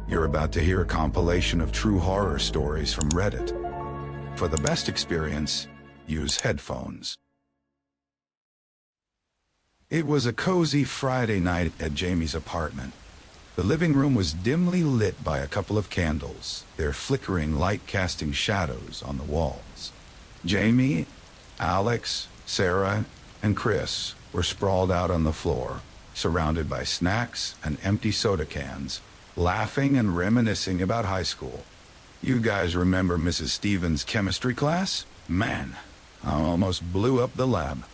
You're about to hear a compilation of true horror stories from Reddit. For the best experience, use headphones. It was a cozy Friday night at Jamie's apartment. The living room was dimly lit by a couple of candles, their flickering light casting shadows on the walls. Jamie, Alex, Sarah, and Chris were sprawled out on the floor, surrounded by snacks and empty soda cans, laughing and reminiscing about high school. You guys remember Mrs. Stevens' chemistry class? Man, I almost blew up the lab.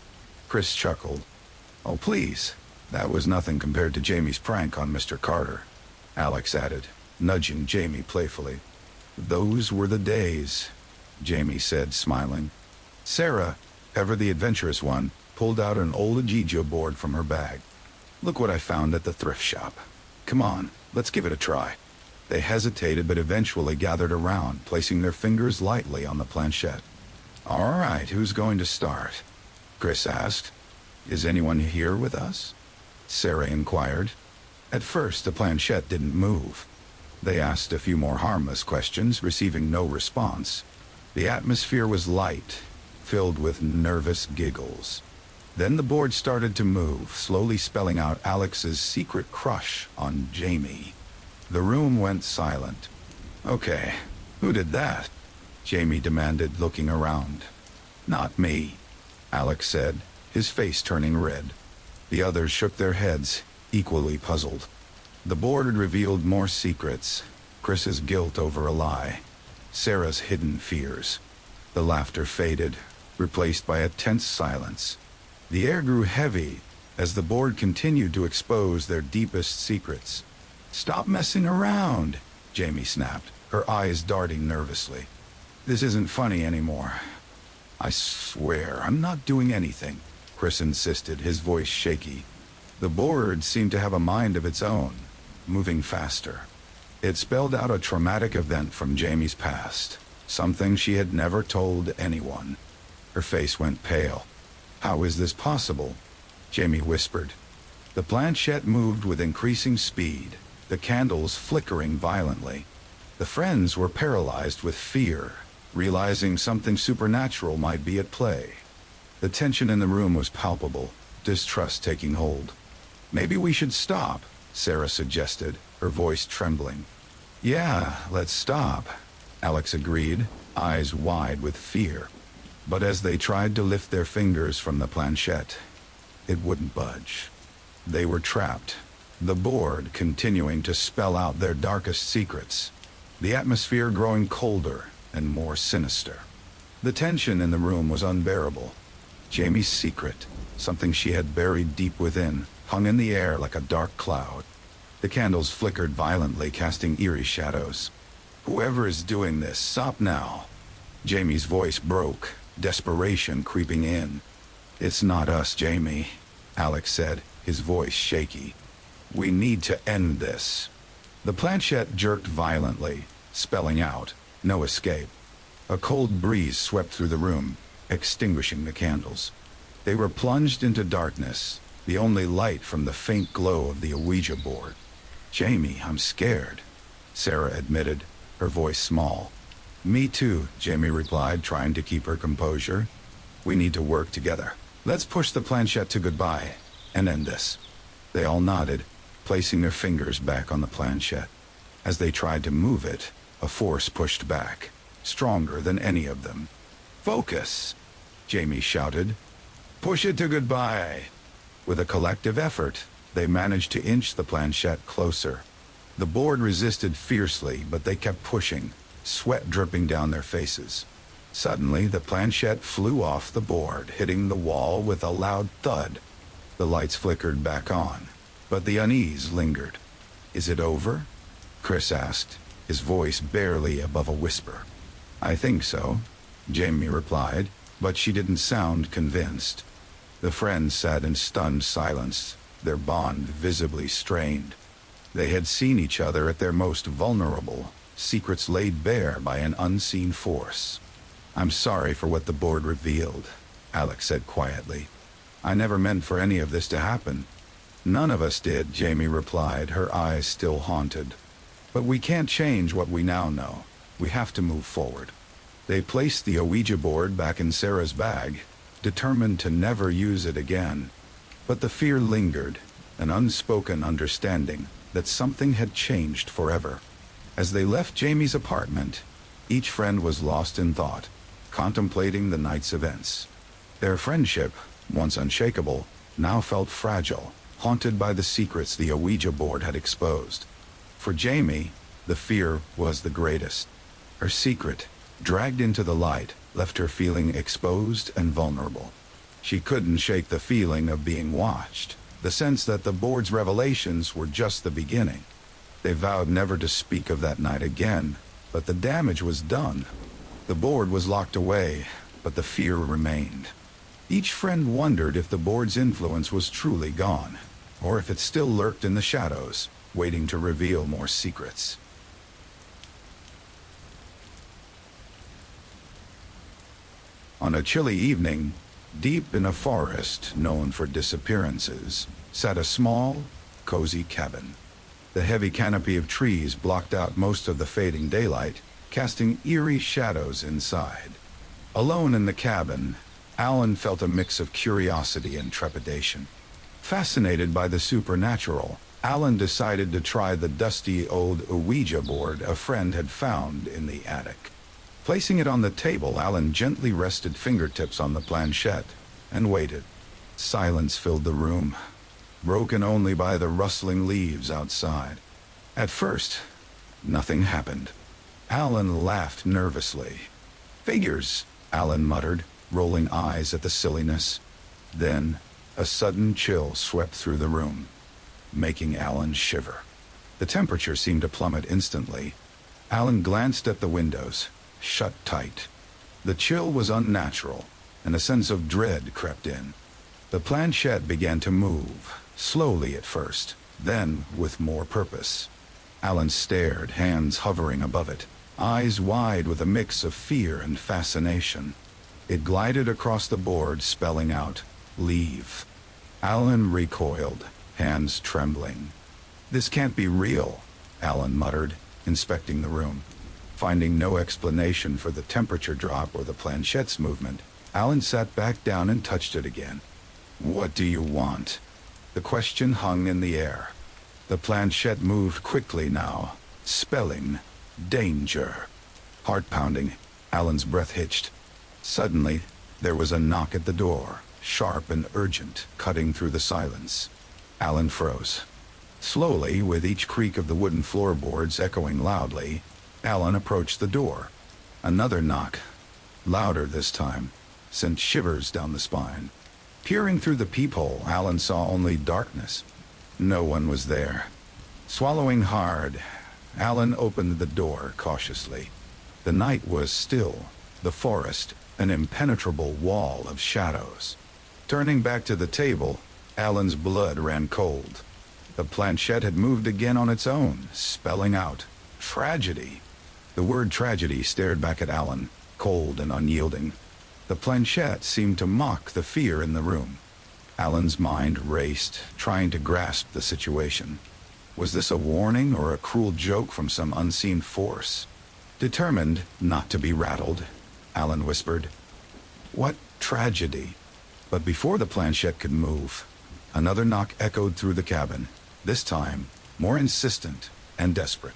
Chris chuckled. Oh, please, that was nothing compared to Jamie's prank on Mr. Carter, Alex added, nudging Jamie playfully. Those were the days, Jamie said, smiling. Sarah, ever the adventurous one, pulled out an old Ouija board from her bag. Look what I found at the thrift shop. Come on, let's give it a try. They hesitated but eventually gathered around, placing their fingers lightly on the planchette. All right, who's going to start? Chris asked. Is anyone here with us? Sarah inquired. At first, the planchette didn't move. They asked a few more harmless questions, receiving no response. The atmosphere was light, filled with nervous giggles. Then the board started to move, slowly spelling out Alex's secret crush on Jamie. The room went silent. Okay, who did that? Jamie demanded, looking around. Not me, Alex said, his face turning red. The others shook their heads, equally puzzled. The board had revealed more secrets. Chris's guilt over a lie. Sarah's hidden fears. The laughter faded, replaced by a tense silence. The air grew heavy as the board continued to expose their deepest secrets. Stop messing around, Jamie snapped, her eyes darting nervously. This isn't funny anymore. I swear, I'm not doing anything, Chris insisted, his voice shaky. The board seemed to have a mind of its own, moving faster. It spelled out a traumatic event from Jamie's past, something she had never told anyone. Her face went pale. How is this possible? Jamie whispered. The planchette moved with increasing speed, the candles flickering violently. The friends were paralyzed with fear, realizing something supernatural might be at play. The tension in the room was palpable, distrust taking hold. Maybe we should stop, Sarah suggested, her voice trembling. Yeah, let's stop, Alex agreed, eyes wide with fear. But as they tried to lift their fingers from the planchette, it wouldn't budge. They were trapped, the board continuing to spell out their darkest secrets, the atmosphere growing colder and more sinister. The tension in the room was unbearable. Jamie's secret, something she had buried deep within, hung in the air like a dark cloud. The candles flickered violently, casting eerie shadows. Whoever is doing this, stop now. Jamie's voice broke, desperation creeping in. It's not us, Jamie, Alex said, his voice shaky. We need to end this. The planchette jerked violently, spelling out, no escape. A cold breeze swept through the room, extinguishing the candles. They were plunged into darkness, the only light from the faint glow of the Ouija board. Jamie, I'm scared, Sarah admitted, her voice small. Me too, Jamie replied, trying to keep her composure. We need to work together. Let's push the planchette to goodbye and end this. They all nodded, placing their fingers back on the planchette. As they tried to move it, a force pushed back, stronger than any of them. Focus, Jamie shouted. Push it to goodbye. With a collective effort, they managed to inch the planchette closer. The board resisted fiercely, but they kept pushing, sweat dripping down their faces. Suddenly, the planchette flew off the board, hitting the wall with a loud thud. The lights flickered back on, but the unease lingered. Is it over? Chris asked, his voice barely above a whisper. I think so, Jamie replied, but she didn't sound convinced. The friends sat in stunned silence, their bond visibly strained. They had seen each other at their most vulnerable, secrets laid bare by an unseen force. I'm sorry for what the board revealed, Alex said quietly. I never meant for any of this to happen. None of us did, Jamie replied, her eyes still haunted. But we can't change what we now know. We have to move forward. They placed the Ouija board back in Sarah's bag, determined to never use it again. But the fear lingered, an unspoken understanding that something had changed forever. As they left Jamie's apartment, each friend was lost in thought, contemplating the night's events. Their friendship, once unshakable, now felt fragile, haunted by the secrets the Ouija board had exposed. For Jamie, the fear was the greatest. Her secret, dragged into the light, left her feeling exposed and vulnerable. She couldn't shake the feeling of being watched, the sense that the board's revelations were just the beginning. They vowed never to speak of that night again, but the damage was done. The board was locked away, but the fear remained. Each friend wondered if the board's influence was truly gone, or if it still lurked in the shadows, waiting to reveal more secrets. On a chilly evening, deep in a forest known for disappearances, sat a small, cozy cabin. The heavy canopy of trees blocked out most of the fading daylight, casting eerie shadows inside. Alone in the cabin, Alan felt a mix of curiosity and trepidation. Fascinated by the supernatural, Alan decided to try the dusty old Ouija board a friend had found in the attic. Placing it on the table, Alan gently rested fingertips on the planchette and waited. Silence filled the room, broken only by the rustling leaves outside. At first, nothing happened. Alan laughed nervously. "Figures," Alan muttered, rolling eyes at the silliness. Then, a sudden chill swept through the room, making Alan shiver. The temperature seemed to plummet instantly. Alan glanced at the windows, shut tight. The chill was unnatural, and a sense of dread crept in. The planchette began to move, slowly at first, then with more purpose. Alan stared, hands hovering above it, eyes wide with a mix of fear and fascination. It glided across the board, spelling out, "Leave." Alan recoiled, hands trembling. "This can't be real," Alan muttered, inspecting the room. Finding no explanation for the temperature drop or the planchette's movement, Alan sat back down and touched it again. "What do you want?" The question hung in the air. The planchette moved quickly now, spelling danger. Heart pounding, Alan's breath hitched. Suddenly, there was a knock at the door, sharp and urgent, cutting through the silence. Alan froze. Slowly, with each creak of the wooden floorboards echoing loudly, Alan approached the door. Another knock, louder this time, sent shivers down the spine. Peering through the peephole, Alan saw only darkness. No one was there. Swallowing hard, Alan opened the door cautiously. The night was still, the forest an impenetrable wall of shadows. Turning back to the table, Alan's blood ran cold. The planchette had moved again on its own, spelling out tragedy. The word tragedy stared back at Alan, cold and unyielding. The planchette seemed to mock the fear in the room. Alan's mind raced, trying to grasp the situation. Was this a warning or a cruel joke from some unseen force? Determined not to be rattled, Alan whispered, "What tragedy?" But before the planchette could move, another knock echoed through the cabin, this time more insistent and desperate.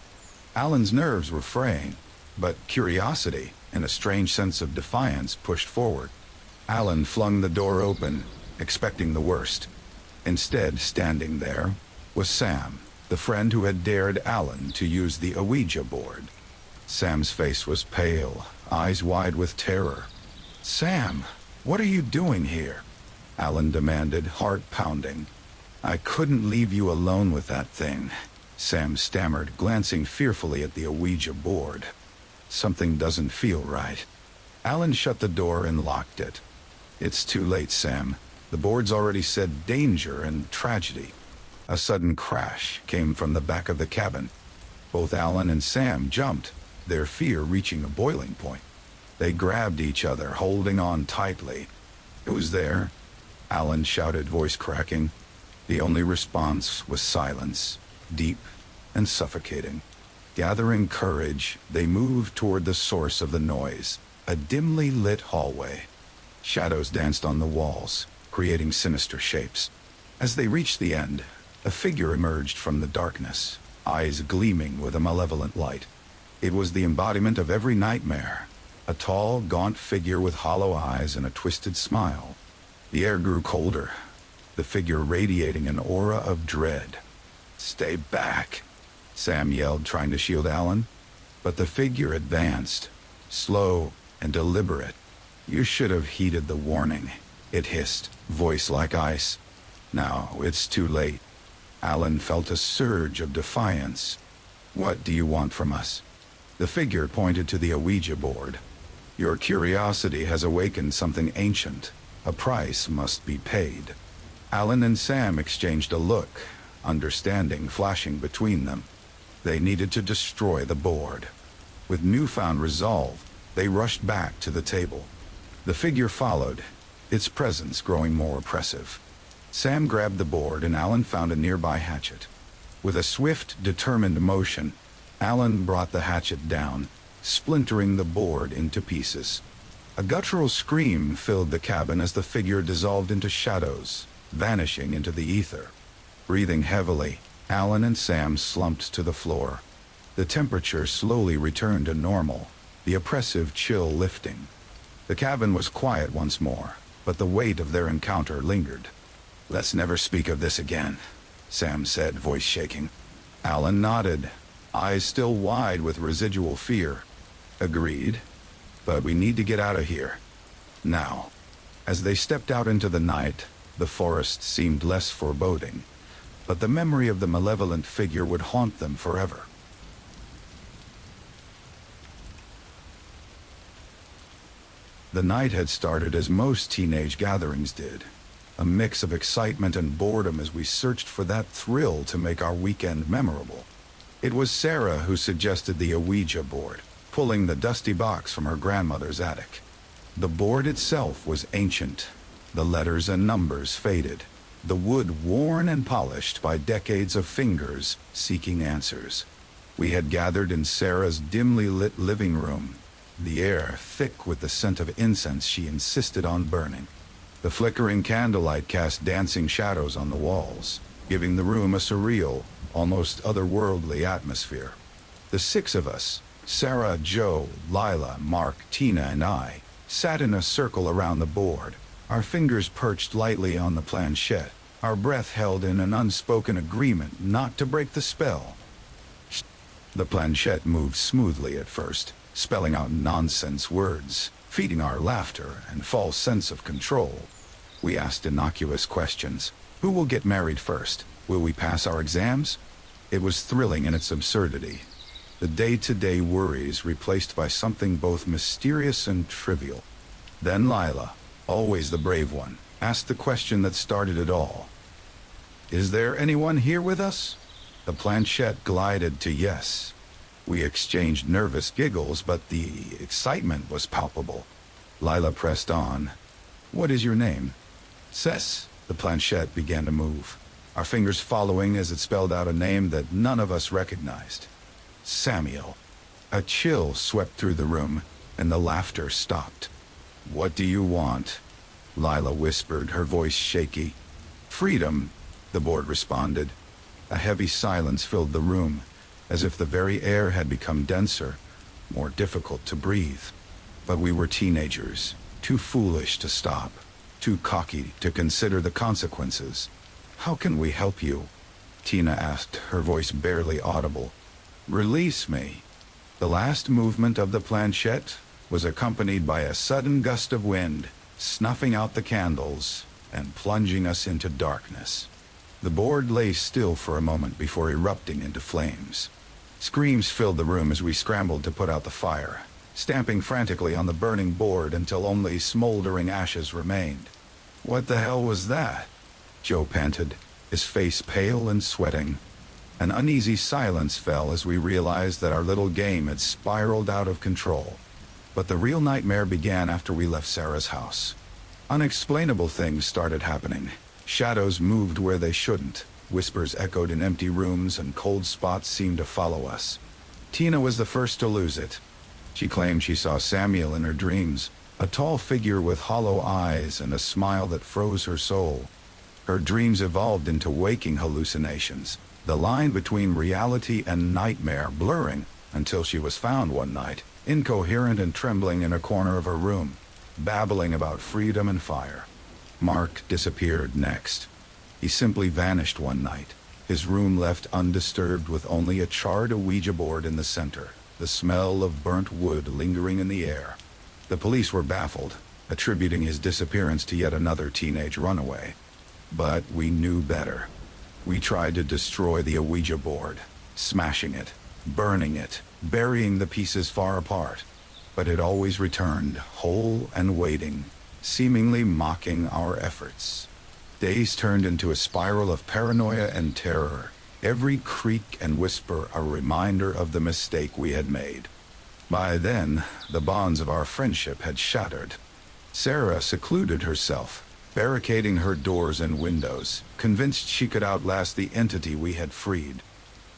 Alan's nerves were fraying, but curiosity and a strange sense of defiance pushed forward. Alan flung the door open, expecting the worst. Instead, standing there, was Sam, the friend who had dared Alan to use the Ouija board. Sam's face was pale, eyes wide with terror. "Sam, what are you doing here?" Alan demanded, heart pounding. "I couldn't leave you alone with that thing," Sam stammered, glancing fearfully at the Ouija board. "Something doesn't feel right." Alan shut the door and locked it. "It's too late, Sam. The board's already said danger and tragedy." A sudden crash came from the back of the cabin. Both Alan and Sam jumped, their fear reaching a boiling point. They grabbed each other, holding on tightly. "Who's there?" Alan shouted, voice cracking. The only response was silence, deep and suffocating. Gathering courage, they moved toward the source of the noise, a dimly lit hallway. Shadows danced on the walls, creating sinister shapes. As they reached the end, a figure emerged from the darkness, eyes gleaming with a malevolent light. It was the embodiment of every nightmare, a tall, gaunt figure with hollow eyes and a twisted smile. The air grew colder, the figure radiating an aura of dread. "Stay back," Sam yelled, trying to shield Alan. But the figure advanced, slow and deliberate. "You should have heeded the warning," it hissed, voice like ice. "Now it's too late." Alan felt a surge of defiance. "What do you want from us?" The figure pointed to the Ouija board. "Your curiosity has awakened something ancient. A price must be paid." Alan and Sam exchanged a look, understanding flashing between them. They needed to destroy the board. With newfound resolve, they rushed back to the table. The figure followed, its presence growing more oppressive. Sam grabbed the board and Alan found a nearby hatchet. With a swift, determined motion, Alan brought the hatchet down, splintering the board into pieces. A guttural scream filled the cabin as the figure dissolved into shadows, vanishing into the ether. Breathing heavily, Alan and Sam slumped to the floor. The temperature slowly returned to normal, the oppressive chill lifting. The cabin was quiet once more, but the weight of their encounter lingered. "Let's never speak of this again," Sam said, voice shaking. Alan nodded, eyes still wide with residual fear. "Agreed. But we need to get out of here. Now." As they stepped out into the night, the forest seemed less foreboding, but the memory of the malevolent figure would haunt them forever. The night had started as most teenage gatherings did, a mix of excitement and boredom as we searched for that thrill to make our weekend memorable. It was Sarah who suggested the Ouija board, pulling the dusty box from her grandmother's attic. The board itself was ancient, the letters and numbers faded, the wood worn and polished by decades of fingers seeking answers. We had gathered in Sarah's dimly lit living room, the air thick with the scent of incense she insisted on burning. The flickering candlelight cast dancing shadows on the walls, giving the room a surreal, almost otherworldly atmosphere. The six of us, Sarah, Joe, Lila, Mark, Tina, and I, sat in a circle around the board, our fingers perched lightly on the planchette, our breath held in an unspoken agreement not to break the spell. The planchette moved smoothly at first, spelling out nonsense words, feeding our laughter and false sense of control. We asked innocuous questions. Who will get married first? Will we pass our exams? It was thrilling in its absurdity. The day-to-day worries replaced by something both mysterious and trivial. Then Lila, always the brave one, asked the question that started it all. "Is there anyone here with us?" The planchette glided to yes. We exchanged nervous giggles, but the excitement was palpable. Lila pressed on. "What is your name?" "Cess." The planchette began to move, our fingers following as it spelled out a name that none of us recognized. "Samuel." A chill swept through the room, and the laughter stopped. "What do you want?" Lila whispered, her voice shaky. "Freedom," the board responded. A heavy silence filled the room, as if the very air had become denser, more difficult to breathe. But we were teenagers, too foolish to stop, too cocky to consider the consequences. "How can we help you?" Tina asked, her voice barely audible. "Release me." The last movement of the planchette was accompanied by a sudden gust of wind, snuffing out the candles and plunging us into darkness. The board lay still for a moment before erupting into flames. Screams filled the room as we scrambled to put out the fire, stamping frantically on the burning board until only smoldering ashes remained. "What the hell was that?" Joe panted, his face pale and sweating. An uneasy silence fell as we realized that our little game had spiraled out of control. But the real nightmare began after we left Sarah's house. Unexplainable things started happening. Shadows moved where they shouldn't. Whispers echoed in empty rooms, and cold spots seemed to follow us. Tina was the first to lose it. She claimed she saw Samuel in her dreams, a tall figure with hollow eyes and a smile that froze her soul. Her dreams evolved into waking hallucinations, the line between reality and nightmare blurring until she was found one night, incoherent and trembling in a corner of her room, babbling about freedom and fire. Mark disappeared next. He simply vanished one night, his room left undisturbed with only a charred Ouija board in the center, the smell of burnt wood lingering in the air. The police were baffled, attributing his disappearance to yet another teenage runaway. But we knew better. We tried to destroy the Ouija board, smashing it, burning it, burying the pieces far apart. But it always returned, whole and waiting, seemingly mocking our efforts. Days turned into a spiral of paranoia and terror, every creak and whisper a reminder of the mistake we had made. By then, the bonds of our friendship had shattered. Sarah secluded herself, barricading her doors and windows, convinced she could outlast the entity we had freed.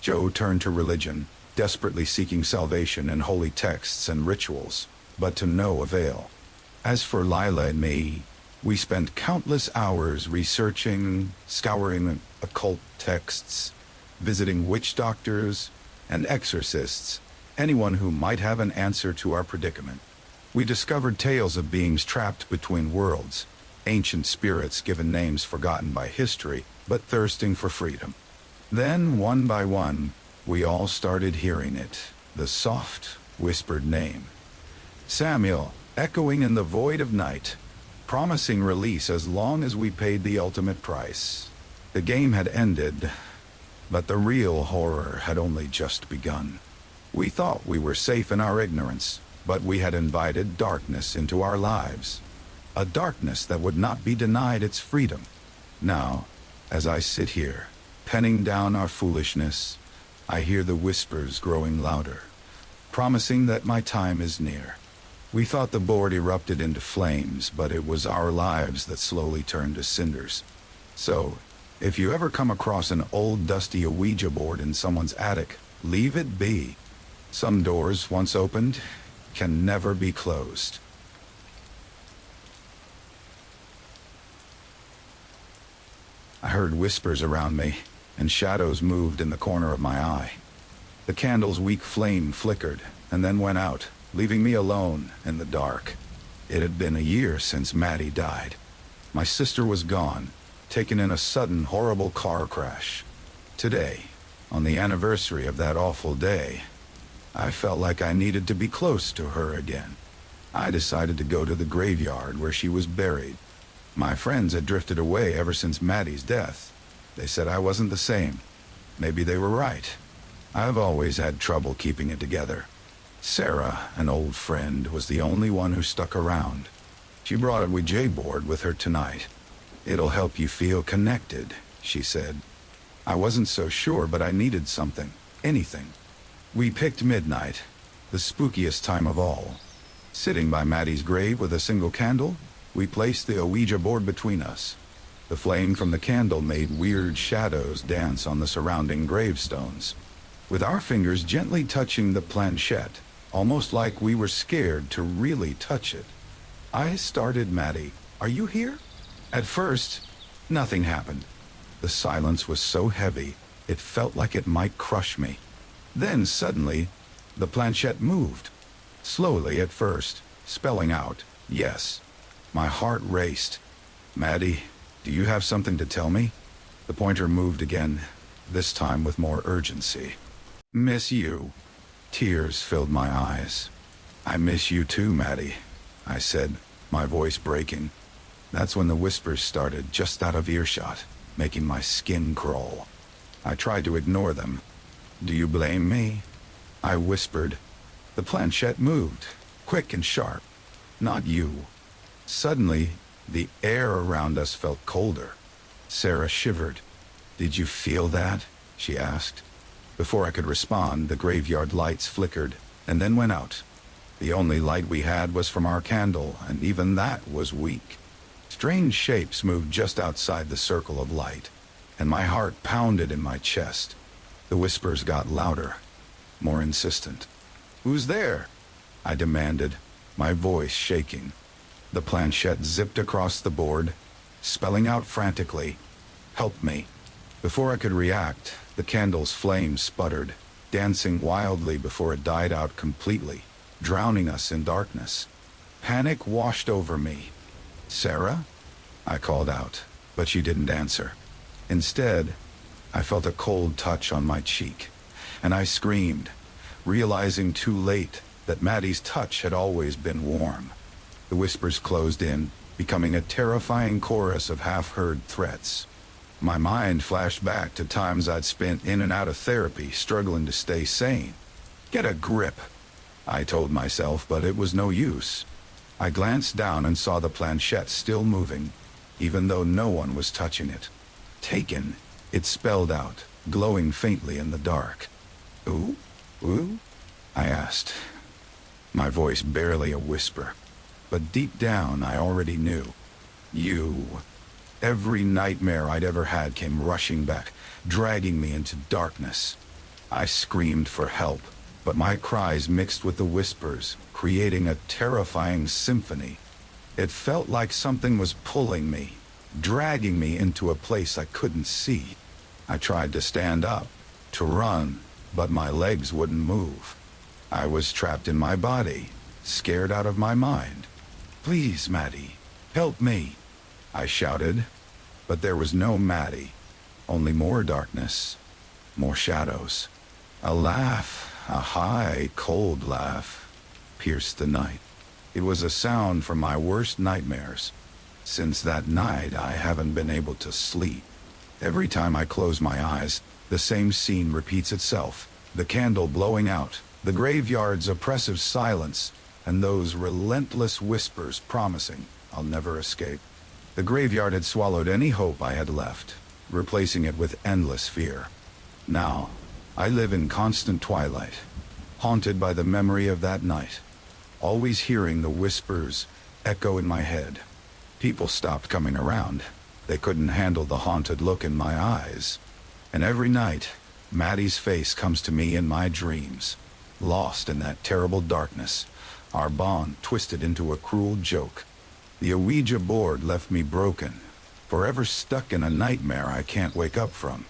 Joe turned to religion, desperately seeking salvation in holy texts and rituals, but to no avail. As for Lila and me, we spent countless hours researching, scouring occult texts, visiting witch doctors and exorcists, anyone who might have an answer to our predicament. We discovered tales of beings trapped between worlds, ancient spirits given names forgotten by history, but thirsting for freedom. Then, one by one, we all started hearing it, the soft, whispered name. Samuel, echoing in the void of night, promising release as long as we paid the ultimate price. The game had ended, but the real horror had only just begun. We thought we were safe in our ignorance, but we had invited darkness into our lives. A darkness that would not be denied its freedom. Now, as I sit here, penning down our foolishness, I hear the whispers growing louder, promising that my time is near. We thought the board erupted into flames, but it was our lives that slowly turned to cinders. So, if you ever come across an old dusty Ouija board in someone's attic, leave it be. Some doors, once opened, can never be closed. I heard whispers around me, and shadows moved in the corner of my eye. The candle's weak flame flickered, and then went out, leaving me alone in the dark. It had been a year since Maddie died. My sister was gone, taken in a sudden, horrible car crash. Today, on the anniversary of that awful day, I felt like I needed to be close to her again. I decided to go to the graveyard where she was buried. My friends had drifted away ever since Maddie's death. They said I wasn't the same. Maybe they were right. I've always had trouble keeping it together. Sarah, an old friend, was the only one who stuck around. She brought a Ouija board with her tonight. "It'll help you feel connected," she said. I wasn't so sure, but I needed something, anything. We picked midnight, the spookiest time of all. Sitting by Maddie's grave with a single candle, we placed the Ouija board between us. The flame from the candle made weird shadows dance on the surrounding gravestones, with our fingers gently touching the planchette, almost like we were scared to really touch it. I started Maddie, "Are you here?" At first, nothing happened. The silence was so heavy, it felt like it might crush me. Then suddenly, the planchette moved. Slowly at first, spelling out, "Yes." My heart raced. "Maddie, do you have something to tell me?" The pointer moved again, this time with more urgency. "Miss you." Tears filled my eyes. "I miss you too, Maddie," I said, my voice breaking. That's when the whispers started, just out of earshot, making my skin crawl. I tried to ignore them. "Do you blame me?" I whispered. The planchette moved, quick and sharp. "Not you." Suddenly, the air around us felt colder. Sarah shivered. "Did you feel that?" she asked. Before I could respond, the graveyard lights flickered, and then went out. The only light we had was from our candle, and even that was weak. Strange shapes moved just outside the circle of light, and my heart pounded in my chest. The whispers got louder. more insistent. "Who's there?" I demanded, my voice shaking. The planchette zipped across the board, spelling out frantically, "Help me." Before I could react, the candle's flame sputtered, dancing wildly before it died out completely, drowning us in darkness. Panic washed over me. "Sarah?" I called out, but she didn't answer. Instead, I felt a cold touch on my cheek, and I screamed, realizing too late that Maddie's touch had always been warm. The whispers closed in, becoming a terrifying chorus of half-heard threats. My mind flashed back to times I'd spent in and out of therapy, struggling to stay sane. "Get a grip," I told myself, but it was no use. I glanced down and saw the planchette still moving, even though no one was touching it. "Taken," it spelled out, glowing faintly in the dark. "Ooh? Ooh?" I asked, my voice barely a whisper. But deep down, I already knew. "You." Every nightmare I'd ever had came rushing back, dragging me into darkness. I screamed for help, but my cries mixed with the whispers, creating a terrifying symphony. It felt like something was pulling me, dragging me into a place I couldn't see. I tried to stand up, to run, but my legs wouldn't move. I was trapped in my body, scared out of my mind. "Please, Maddie, help me," I shouted. But there was no Maddie, only more darkness, more shadows. A laugh, a high, cold laugh, pierced the night. It was a sound from my worst nightmares. Since that night, I haven't been able to sleep. Every time I close my eyes, the same scene repeats itself. The candle blowing out, the graveyard's oppressive silence, and those relentless whispers promising I'll never escape. The graveyard had swallowed any hope I had left, replacing it with endless fear. Now, I live in constant twilight, haunted by the memory of that night, always hearing the whispers echo in my head. People stopped coming around. They couldn't handle the haunted look in my eyes. And every night, Maddie's face comes to me in my dreams, lost in that terrible darkness, our bond twisted into a cruel joke. The Ouija board left me broken, forever stuck in a nightmare I can't wake up from.